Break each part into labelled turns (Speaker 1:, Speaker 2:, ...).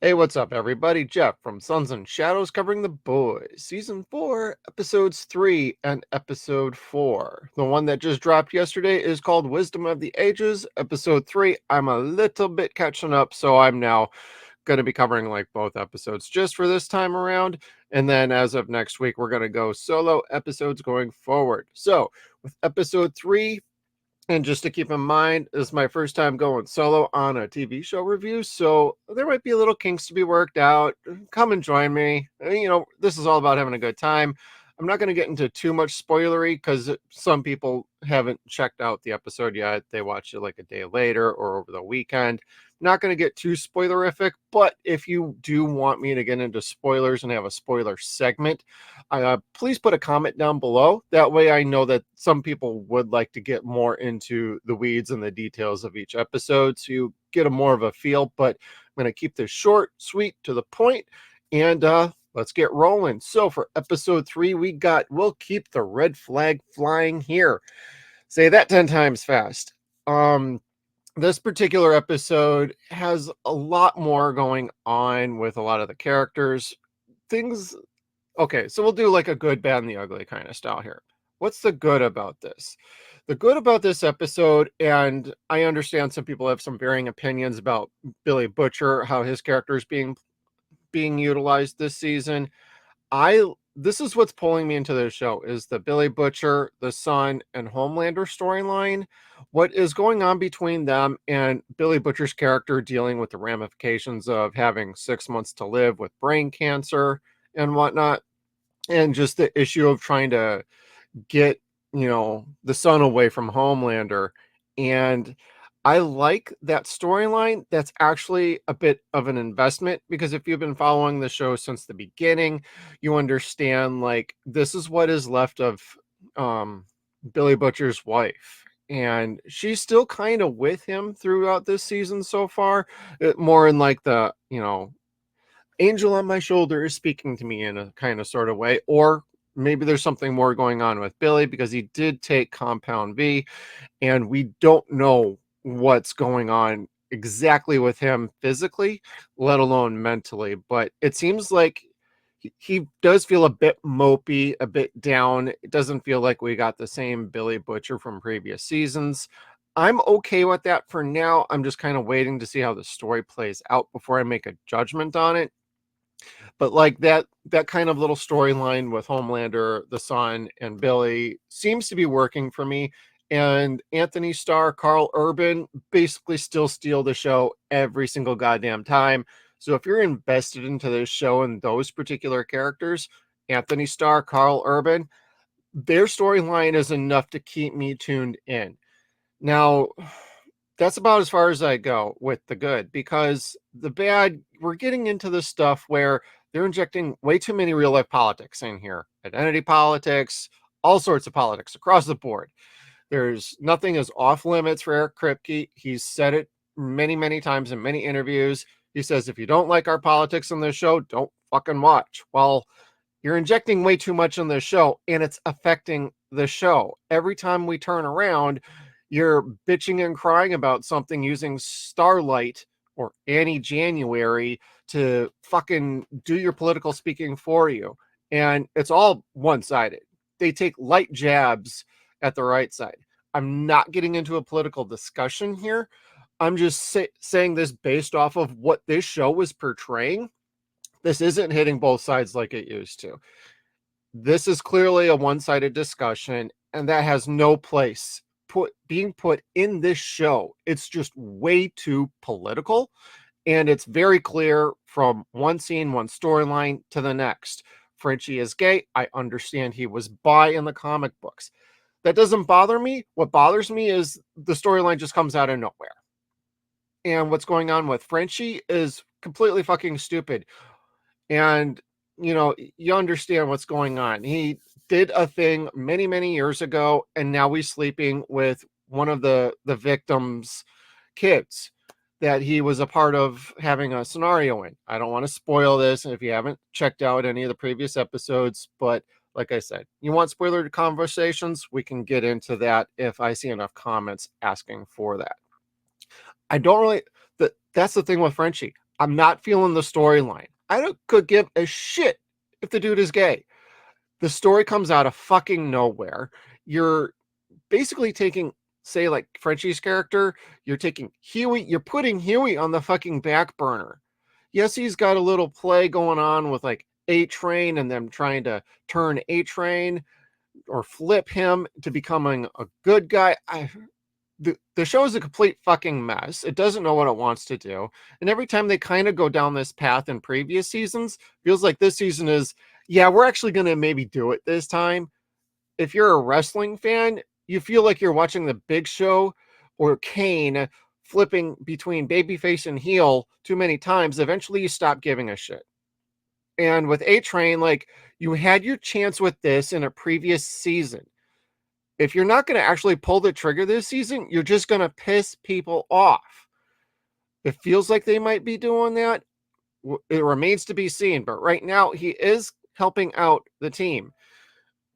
Speaker 1: Hey, what's up, everybody? Jeff from Suns and Shadows covering The Boys, Season 4, Episodes 3 and Episode 4. The one that just dropped yesterday is called Wisdom of the Ages. Episode 3, I'm a little bit catching up, so I'm now going to be covering like both episodes just for this time around. And then as of next week, we're going to go solo episodes going forward. So with Episode 3, and just to keep in mind, this is my first time going solo on a TV show review, so there might be a little kinks to be worked out. Come and join me. This is all about having a good time. I'm not going to get into too much spoilery because some people haven't checked out the episode yet. They watched it like a day later or over the weekend. Not going to get too spoilerific, but if you do want me to get into spoilers and have a spoiler segment, please put a comment down below. That way I know that some people would like to get more into the weeds and the details of each episode, so you get a more of a feel. But I'm going to keep this short, sweet, to the point, and let's get rolling. So for episode 3, we'll keep the red flag flying here. Say that 10 times fast. This particular episode has a lot more going on with a lot of the characters. Things Okay, so we'll do like a good, bad, and the ugly kind of style here. What's the good about this? The good about this episode, and I understand some people have some varying opinions about Billy Butcher, how his character is being utilized this season. I This is what's pulling me into the show is the Billy Butcher, the Sun, and Homelander storyline. What is going on between them and Billy Butcher's character dealing with the ramifications of having 6 months to live with brain cancer and whatnot, and just the issue of trying to get the Sun away from Homelander. And I like that storyline. That's actually a bit of an investment, because if you've been following the show since the beginning, you understand like this is what is left of um Billy Butcher's wife, and she's still kind of with him throughout this season so far. More in like the angel on my shoulder is speaking to me in a kind of sort of way. Or maybe there's something more going on with Billy, because he did take Compound V, and we don't know what's going on exactly with him physically, let alone mentally. But it seems like he does feel a bit mopey, a bit down. It doesn't feel like we got the same Billy Butcher from previous seasons. I'm okay with that for now. I'm just kind of waiting to see how the story plays out before I make a judgment on it. But like that kind of little storyline with Homelander, the Sun, and Billy seems to be working for me. And Anthony Starr, Carl Urban basically still steal the show every single goddamn time. So if you're invested into this show and those particular characters, Anthony Starr, Carl Urban, their storyline is enough to keep me tuned in. Now, that's about as far as I go with the good, because the bad, we're getting into the stuff where they're injecting way too many real life politics in here. Identity politics, all sorts of politics across the board. There's nothing is off limits for Eric Kripke. He's said it many, many times in many interviews. He says, if you don't like our politics on this show, don't fucking watch. Well, you're injecting way too much in the show, and it's affecting the show. Every time we turn around, you're bitching and crying about something using Starlight or Annie January to fucking do your political speaking for you. And it's all one sided. They take light jabs at the right side. I'm not getting into a political discussion here. I'm just saying this based off of what this show was portraying. This isn't hitting both sides like it used to. This is clearly a one-sided discussion, and that has no place being put in this show. It's just way too political, and it's very clear from one scene, one storyline to the next. Frenchie is gay. I understand he was bi in the comic books. That doesn't bother me. What bothers me is the storyline just comes out of nowhere. And what's going on with Frenchie is completely fucking stupid. And you understand what's going on. He did a thing many, many years ago, and now he's sleeping with one of the victim's kids that he was a part of having a scenario in. I don't want to spoil this if you haven't checked out any of the previous episodes, but like I said, you want spoiler conversations, we can get into that if I see enough comments asking for that. I don't really that's the thing with Frenchie. I'm not feeling the storyline. Could give a shit if the dude is gay. The story comes out of fucking nowhere. You're basically taking, say, like Frenchie's character, you're taking Huey, you're putting Huey on the fucking back burner. Yes, he's got a little play going on with like A-Train and them trying to turn A-Train or flip him to becoming a good guy. The show is a complete fucking mess. It doesn't know what it wants to do. And every time they kind of go down this path in previous seasons, feels like this season is, yeah, we're actually going to maybe do it this time. If you're a wrestling fan, you feel like you're watching the Big Show or Kane flipping between babyface and heel too many times. Eventually you stop giving a shit. And with A-Train, like, you had your chance with this in a previous season. If you're not going to actually pull the trigger this season, you're just going to piss people off. It feels like they might be doing that. It remains to be seen. But right now, he is helping out the team.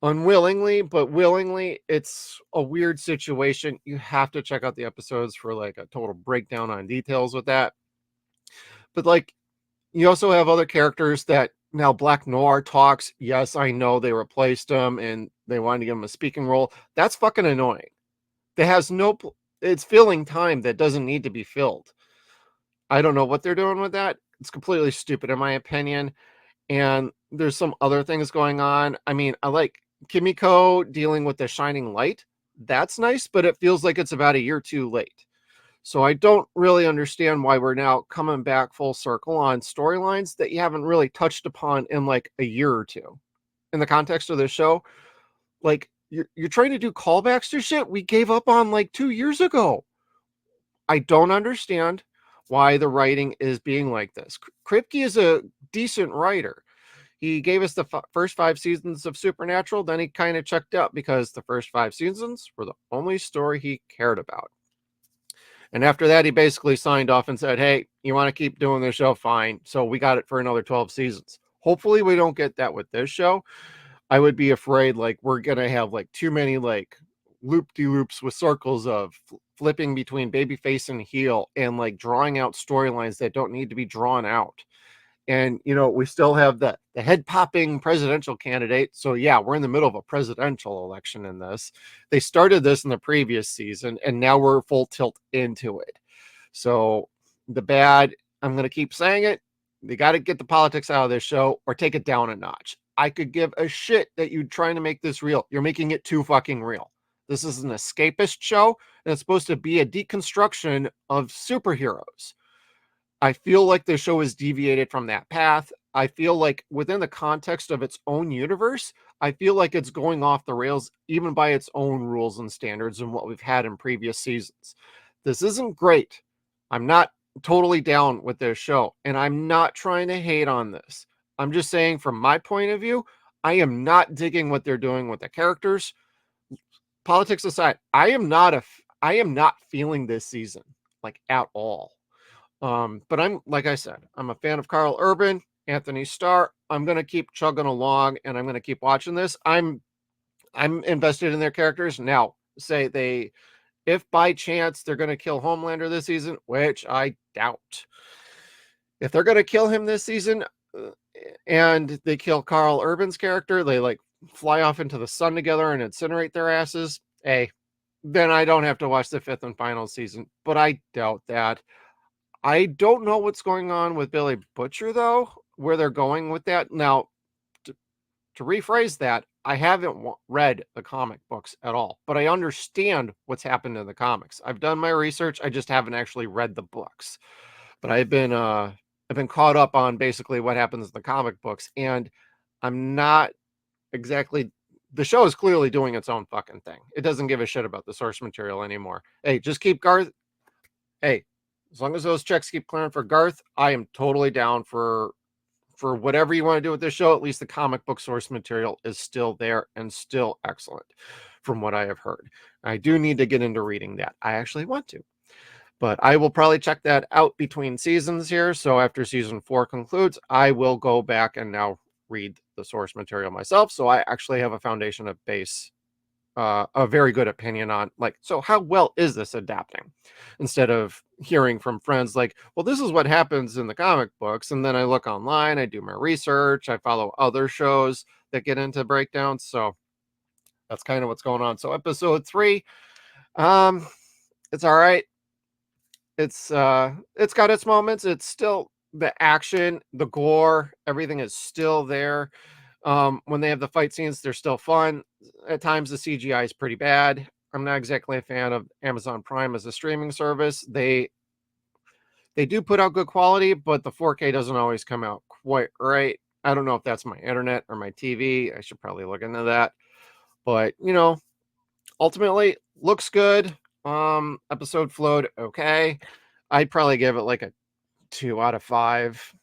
Speaker 1: Unwillingly, but willingly. It's a weird situation. You have to check out the episodes for like a total breakdown on details with that. But like, you also have other characters that now Black Noir talks. Yes, I know they replaced him and they wanted to give him a speaking role. That's fucking annoying. That has no, it's filling time that doesn't need to be filled. I don't know what they're doing with that. It's completely stupid in my opinion. And there's some other things going on. I mean, I like Kimiko dealing with the shining light. That's nice, but it feels like it's about a year too late. So I don't really understand why we're now coming back full circle on storylines that you haven't really touched upon in like a year or two. In the context of the show, like you're trying to do callbacks to shit we gave up on like 2 years ago. I don't understand why the writing is being like this. Kripke is a decent writer. He gave us the first 5 seasons of Supernatural, then he kind of checked out because the first 5 seasons were the only story he cared about. And after that, he basically signed off and said, hey, you want to keep doing this show? Fine. So we got it for another 12 seasons. Hopefully we don't get that with this show. I would be afraid like we're going to have like too many like loop-de-loops with circles of flipping between babyface and heel and like drawing out storylines that don't need to be drawn out. And, you know, we still have the head popping presidential candidate. So, yeah, we're in the middle of a presidential election in this. They started this in the previous season, and now we're full tilt into it. So, the bad, I'm going to keep saying it. They got to get the politics out of this show or take it down a notch. I could give a shit that you're trying to make this real. You're making it too fucking real. This is an escapist show, and it's supposed to be a deconstruction of superheroes. I feel like the show is deviated from that path. I feel like within the context of its own universe, I feel like it's going off the rails, even by its own rules and standards and what we've had in previous seasons. This isn't great. I'm not totally down with this show, and I'm not trying to hate on this. I'm just saying from my point of view, I am not digging what they're doing with the characters. Politics aside, I am not feeling this season like at all. But I'm, like I said, I'm a fan of Carl Urban, Anthony Starr. I'm going to keep chugging along and I'm going to keep watching this. I'm invested in their characters. Now, if by chance they're going to kill Homelander this season, which I doubt. If they're going to kill him this season and they kill Carl Urban's character, they like fly off into the sun together and incinerate their asses, then I don't have to watch the 5th and final season, but I doubt that. I don't know what's going on with Billy Butcher, though, where they're going with that. Now, to rephrase that, I haven't read the comic books at all, but I understand what's happened in the comics. I've done my research. I just haven't actually read the books, but I've been caught up on basically what happens in the comic books, and I'm not exactly. The show is clearly doing its own fucking thing. It doesn't give a shit about the source material anymore. Hey, just keep Garth. Hey, as long as those checks keep clearing for Garth, I am totally down for whatever you want to do with this show. At least the comic book source material is still there and still excellent from what I have heard. I do need to get into reading that. I actually want to. But I will probably check that out between seasons here. So after season 4 concludes, I will go back and now read the source material myself. So I actually have a foundation of base a very good opinion on, like, so how well is this adapting, instead of hearing from friends like, well, this is what happens in the comic books, and then I look online, I do my research, I follow other shows that get into breakdowns. So that's kind of what's going on. So episode 3, um it's all right. It's got its moments. It's still the action, the gore, everything is still there. When they have the fight scenes, they're still fun. At times the CGI is pretty bad. I'm not exactly a fan of Amazon Prime as a streaming service. They do put out good quality, but the 4K doesn't always come out quite right. I don't know if that's my internet or my TV. I should probably look into that. But, ultimately looks good. Episode flowed okay. I'd probably give it like a 2 out of 5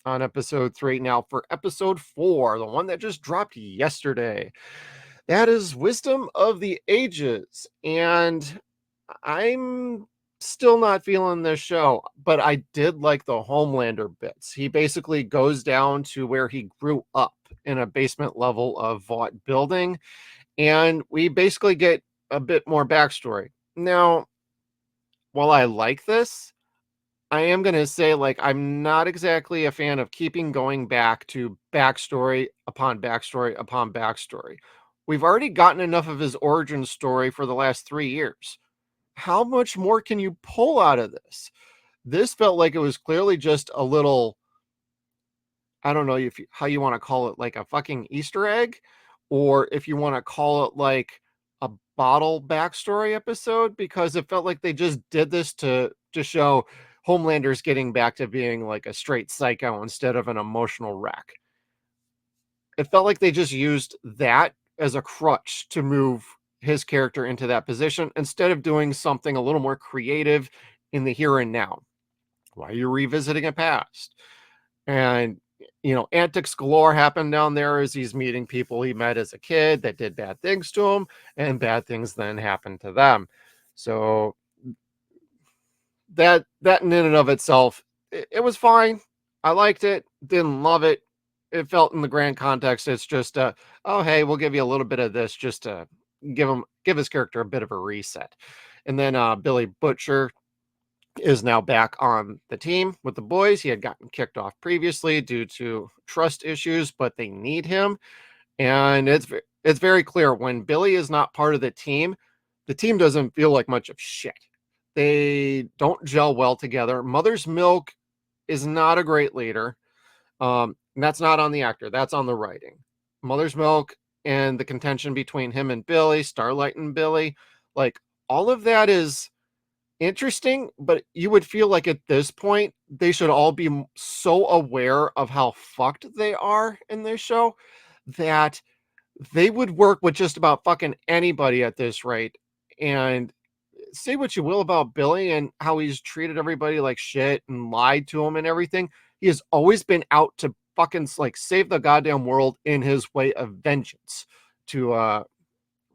Speaker 1: on episode 3. Now for episode 4, the one that just dropped yesterday, that is Wisdom of the Ages. And I'm still not feeling this show, but I did like the Homelander bits. He basically goes down to where he grew up in a basement level of Vought building, and we basically get a bit more backstory. Now, while I like this, I am going to say, like, I'm not exactly a fan of keeping going back to backstory upon backstory upon backstory. We've already gotten enough of his origin story for the last 3 years. How much more can you pull out of this? This felt like it was clearly just a little, I don't know if you, how you want to call it, like a fucking Easter egg, or if you want to call it like a bottle backstory episode, because it felt like they just did this to show Homelander's getting back to being like a straight psycho instead of an emotional wreck. It felt like they just used that as a crutch to move his character into that position instead of doing something a little more creative in the here and now. Why are you revisiting a past? And, antics galore happen down there as he's meeting people he met as a kid that did bad things to him, and bad things then happen to them. So that in and of itself, it was fine. I liked it, didn't love it. It felt, in the grand context, it's just oh, hey, we'll give you a little bit of this just to give his character a bit of a reset. And then Billy Butcher is now back on the team with the boys. He had gotten kicked off previously due to trust issues, but they need him. And it's very clear when Billy is not part of the team doesn't feel like much of shit. They don't gel well together. Mother's Milk is not a great leader. And that's not on the actor, that's on the writing. Mother's Milk and the contention between him and Billy, Starlight and Billy, like, all of that is interesting, but you would feel like at this point they should all be so aware of how fucked they are in this show that they would work with just about fucking anybody at this rate. And say what you will about Billy and how he's treated everybody like shit and lied to him and everything, he has always been out to fucking like save the goddamn world in his way of vengeance, to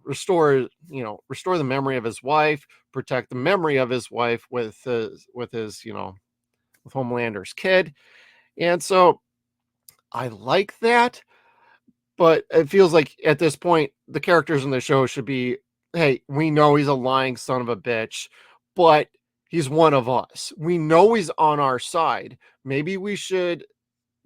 Speaker 1: restore the memory of his wife, protect the memory of his wife with Homelander's kid. And so I like that, but it feels like at this point the characters in the show should be, hey, we know he's a lying son of a bitch, but he's one of us. We know he's on our side. Maybe we should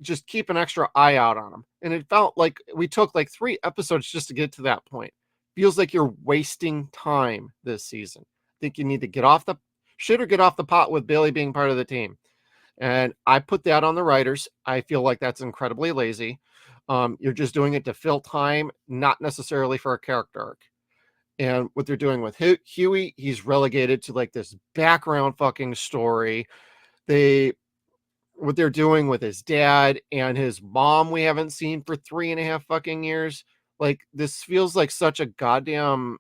Speaker 1: just keep an extra eye out on him. And it felt like we took like 3 episodes just to get to that point. Feels like you're wasting time this season. Think you need to get off the shit or get off the pot with Billy being part of the team. And I put that on the writers. I feel like that's incredibly lazy. You're just doing it to fill time, not necessarily for a character arc. And what they're doing with Huey, he's relegated to like this background fucking story. What they're doing with his dad and his mom, we haven't seen for 3.5 fucking years. Like, this feels like such a goddamn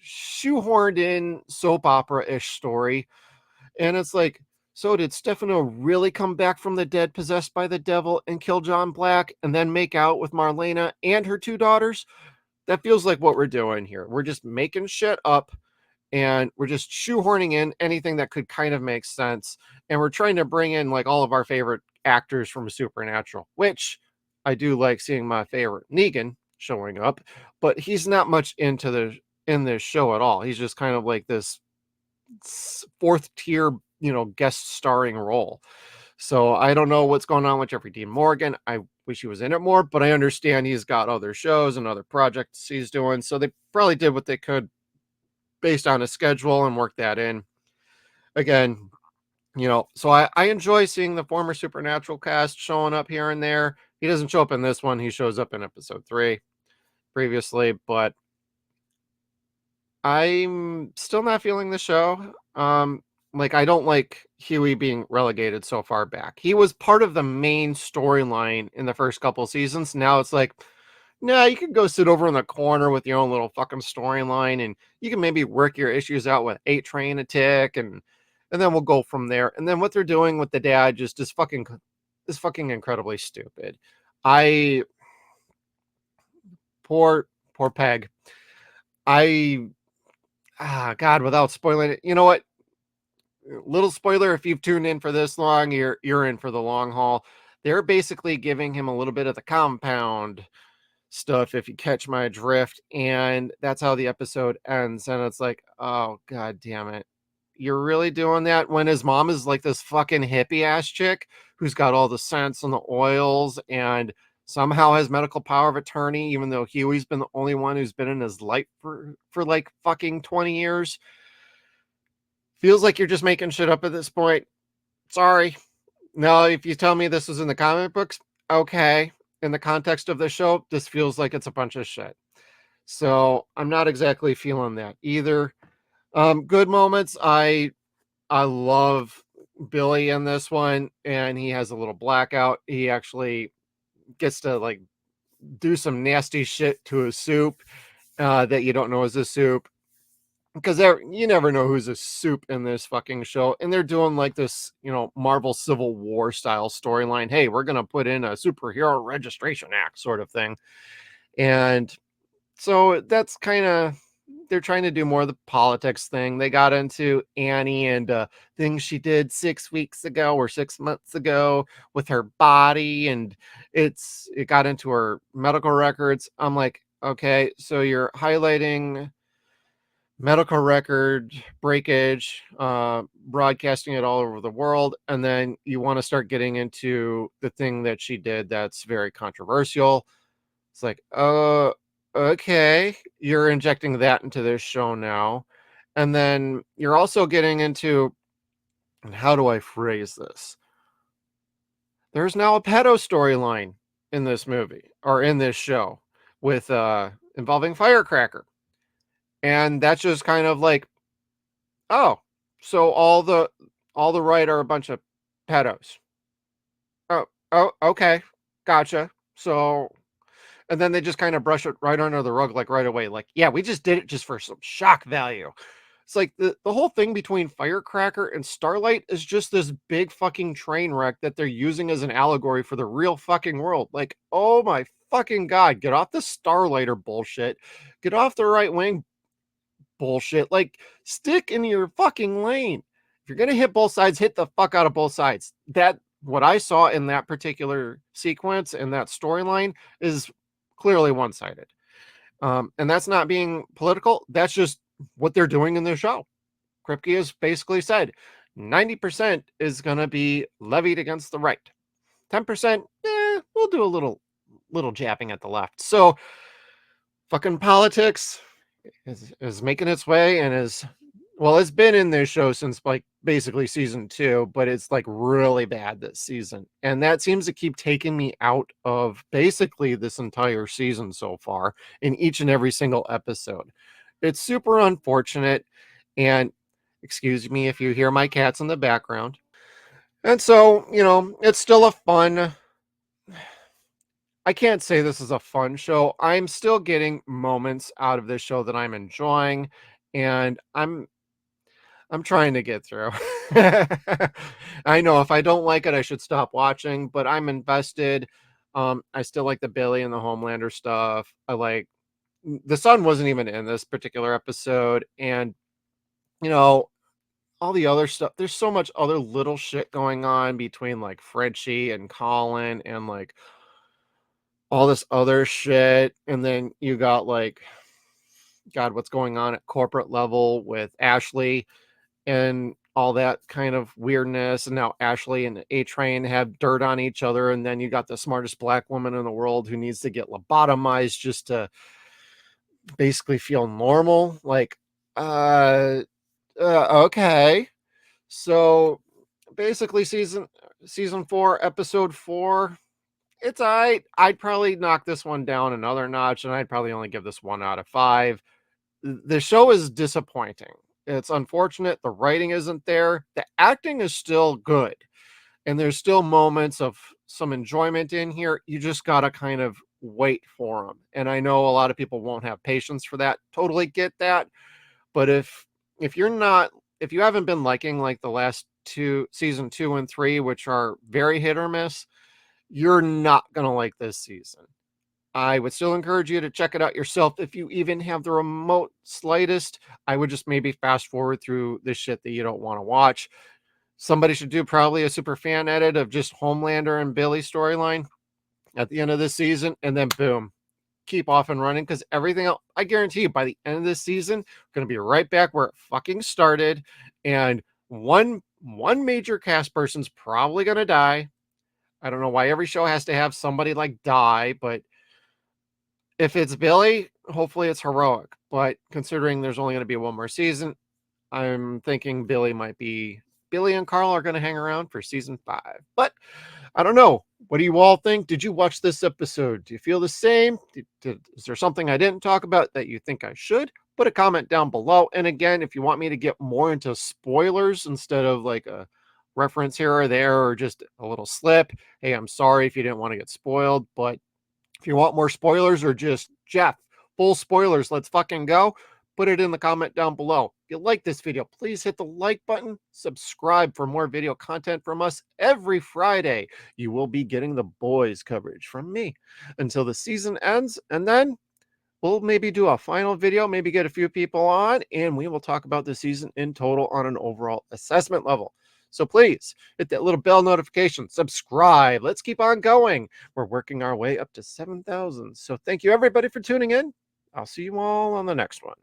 Speaker 1: shoehorned in soap opera-ish story. And it's like, so did Stefano really come back from the dead possessed by the devil and kill John Black and then make out with Marlena and her 2 daughters? That feels like what we're doing here. We're just making shit up, and we're just shoehorning in anything that could kind of make sense. And we're trying to bring in like all of our favorite actors from Supernatural, which I do like seeing my favorite Negan showing up, but he's not much in this show at all. He's just kind of like this fourth tier, guest starring role. So I don't know what's going on with Jeffrey Dean Morgan. I wish he was in it more, but I understand he's got other shows and other projects he's doing. So they probably did what they could based on his schedule and worked that in. Again, so I enjoy seeing the former Supernatural cast showing up here and there. He doesn't show up in this one. He shows up in episode 3 previously, but I'm still not feeling the show. Like I don't like Huey being relegated so far back. He was part of the main storyline in the first couple seasons. Now it's like, nah, you can go sit over in the corner with your own little fucking storyline, and you can maybe work your issues out with 8 Train a Tick, and then we'll go from there. And then what they're doing with the dad just is fucking incredibly stupid. I poor Peg. I God, without spoiling it, you know what? Little spoiler, if you've tuned in for this long, you're in for the long haul. They're basically giving him a little bit of the compound stuff, if you catch my drift, and that's how the episode ends. And it's like, oh god damn it, you're really doing that when his mom is like this fucking hippie ass chick who's got all the scents and the oils and somehow has medical power of attorney, even though Huey's been the only one who's been in his life for like fucking 20 years. Feels like you're just making shit up at this point. Sorry. No, if you tell me this was in the comic books, okay. In the context of the show, this feels like it's a bunch of shit. So I'm not exactly feeling that either. Good moments. I love Billy in this one, and he has a little blackout. He actually gets to like do some nasty shit to a soup that you don't know is a soup, because you never know who's a soup in this fucking show. And they're doing like this, Marvel Civil War style storyline. Hey, we're gonna put in a superhero registration act sort of thing. And so that's kind of, they're trying to do more of the politics thing. They got into Annie and things she did 6 weeks ago or 6 months ago with her body, and it got into her medical records. I'm like, okay, so you're highlighting medical record breakage, broadcasting it all over the world, and then you want to start getting into the thing that she did that's very controversial. It's like, okay, you're injecting that into this show now. And then you're also getting into, and how do I phrase this? There's now a pedo storyline in this movie or in this show with involving Firecracker. And that's just kind of like, oh, so all the right are a bunch of pedos. Oh, okay. Gotcha. So, and then they just kind of brush it right under the rug, like right away. Like, yeah, we just did it just for some shock value. It's like the whole thing between Firecracker and Starlight is just this big fucking train wreck that they're using as an allegory for the real fucking world. Like, oh my fucking God, get off the Starlighter bullshit. Get off the right wing bullshit. Like, stick in your fucking lane. If you're going to hit both sides, hit the fuck out of both sides. What I saw in that particular sequence and that storyline is clearly one-sided. And that's not being political. That's just what they're doing in their show. Kripke has basically said 90% is going to be levied against the right. 10%, we'll do a little jabbing at the left. So fucking politics is making its way, and it's been in this show since like basically season 2, but it's like really bad this season. And that seems to keep taking me out of basically this entire season so far in each and every single episode. It's super unfortunate. And excuse me if you hear my cats in the background. And so, it's still a fun, I can't say this is a fun show. I'm still getting moments out of this show that I'm enjoying, and I'm trying to get through. I know if I don't like it, I should stop watching, but I'm invested. I still like the Billy and the Homelander stuff. I like the sun wasn't even in this particular episode, and you know all the other stuff. There's so much other little shit going on between like Frenchie and Colin, and like all this other shit. And then you got like, God, what's going on at corporate level with Ashley and all that kind of weirdness. And now Ashley and A Train have dirt on each other. And then you got the smartest black woman in the world who needs to get lobotomized just to basically feel normal. Like, uh, okay. So basically season 4, episode 4, it's all right. I'd probably knock this one down another notch, and I'd probably only give this 1 out of 5. The show is disappointing. It's unfortunate the writing isn't there. The acting is still good, and there's still moments of some enjoyment in here. You just gotta kind of wait for them. And I know a lot of people won't have patience for that. Totally get that. But if you're not if you haven't been liking like the last two season 2 and 3, which are very hit or miss, you're not gonna like this season. I would still encourage you to check it out yourself if you even have the remote slightest. I would just maybe fast forward through the shit that you don't want to watch. Somebody should do probably a super fan edit of just Homelander and Billy storyline at the end of this season, and then boom, keep off and running, because everything else, I guarantee you, by the end of this season, going to be right back where it fucking started, and one major cast person's probably going to die. I don't know why every show has to have somebody like die, but if it's Billy, hopefully it's heroic. But considering there's only going to be one more season, I'm thinking Billy and Carl are going to hang around for season 5. But I don't know. What do you all think? Did you watch this episode? Do you feel the same? Is there something I didn't talk about that you think I should? Put a comment down below. And again, if you want me to get more into spoilers instead of like a reference here or there or just a little slip, hey, I'm sorry if you didn't want to get spoiled. But if you want more spoilers or just Jeff, full spoilers, let's fucking go. Put it in the comment down below. If you like this video, please hit the like button, subscribe for more video content from us every Friday. You will be getting the boys coverage from me until the season ends. And then we'll maybe do a final video, maybe get a few people on, and we will talk about the season in total on an overall assessment level. So please hit that little bell notification, subscribe. Let's keep on going. We're working our way up to 7,000. So thank you everybody for tuning in. I'll see you all on the next one.